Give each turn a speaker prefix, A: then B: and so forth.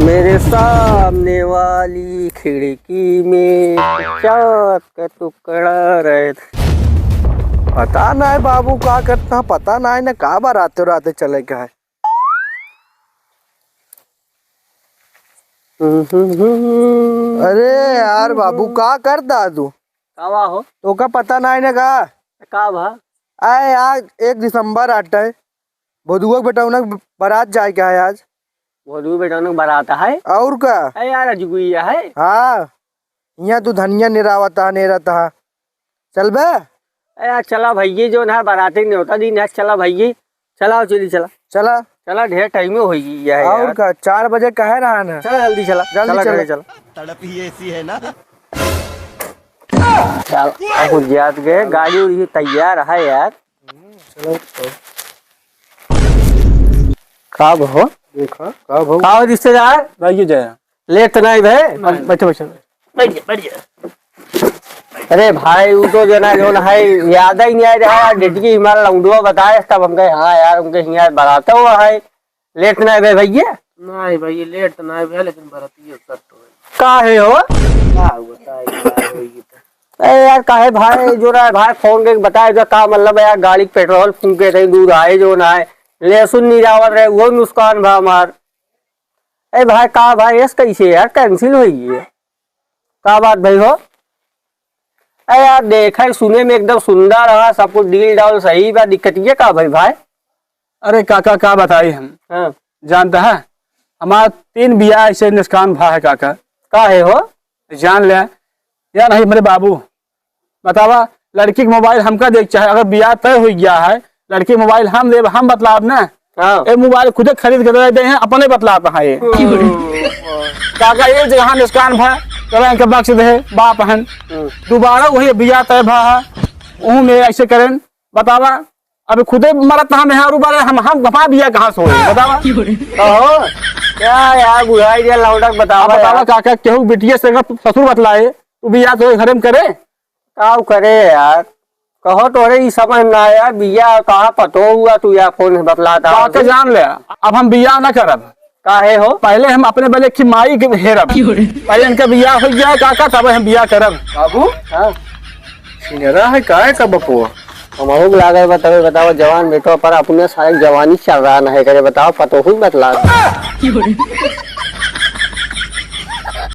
A: मेरे सामने वाली खिड़की में चाँद का टुकड़ा रहे।
B: पता ना है बाबू का करता, पता ना है ना का बार आते राते चले गए। अरे यार बाबू का करता तू?
A: कावा हो
B: तो का पता ना है ना
A: का भा
B: आए आज 1 दिसंबर आटा है बधुआ बेटा बारात जाए क्या है आज।
A: भोदू बेटा ने बराता है
B: और का
A: अरे यार अजगुइया है।
B: हाँ यहाँ तू धनिया निरावता नहीं रहता। चल बे
A: अरे यार चला भैया जो ना बराते नहीं होता दिन है। चला भैया चला चली चला
B: चला
A: चला ढेर टाइम में हो गई है
B: और
A: यार।
B: का 4 बजे कहे रहा ना।
A: चला जल्दी चला
B: जल्दी
A: चला
B: चला।
C: तड़प ही ऐसी है ना।
A: चल अब जात गए गाड़ी उड़ी तैयार है यार। कब हो
B: देखा कब हो
A: का रिश्तेदार
B: भाई जय
A: लेट नहीं भाई
B: बैठो बैठो।
A: अरे भाई वो तो जो ना है याद ही नहीं आ रहा है। डेट की हिमालय लौंडुआ बताए तब हम कहे हाँ यार उनके यहाँ बराता हुआ है। लेट नहीं भाई भैया
D: नहीं भाई लेट तो नहीं भैया लेकिन बराती कट हो
A: का है हो
D: क्या हुआ
A: अरे यार काहे भाई जो ना भाई फोन के बताए जो का मतलब यार गाड़ी पेट्रोल फूके थे दूध आए जो ना है लहसुन नहीं जावत रहे वो नुकसान भा हमार। अरे भाई का भाई यस कैसे यार कैंसिल हो गई है का बात भाई हो। अरे यार देखा सुने में एकदम सुंदर रहा सब कुछ डील डाल सही बा दिक्कत ये का भाई।
E: अरे काका का बताई हम
A: हाँ
E: जानता है हमारा 3 बिया ऐसे नुकसान भा है काका।
A: का है हो
E: जान ले या नहीं मेरे बाबू बतावा लड़की का मोबाइल हमका देख चाहे अगर बिया तय हो गया है लड़की मोबाइल हम दे हम बतलाब ना।
A: हाँ
E: ये मोबाइल खुद खरीद के दे हैं अपने बतलाब है ये काका ये जगह नुकसान भा करें के बख्श दे बाप हन दोबारा वही बिया तय भा है में ऐसे करें बतावा अभी खुदे मरत हम यहाँ रुबा हम गफा बिया कहाँ से हो बतावा
A: कहो क्या यार बुढ़ाई दिया लौटक बतावा
E: बतावा काका केहू बिटिया से अगर ससुर बतलाए तू बिया तो घर में करे
A: काव करे यार कहो तोरे ई समझ ना आया बिया कहाँ पतो हुआ तू यार फोन से बतलाता
E: काका जान ले अब हम बिया न करब
A: काहे हो
E: पहले हम अपने बले की माई के हेरब पहले इनका बिया हो गया काका तब हम बिया करब।
B: बाबू
A: हाँ
B: सिनेरा है का का बपुआ
A: हमारे लागे बताओ जवान बेटो पर अपने सारे जवानी चल रहा है करे बताओ पतो हुई बतला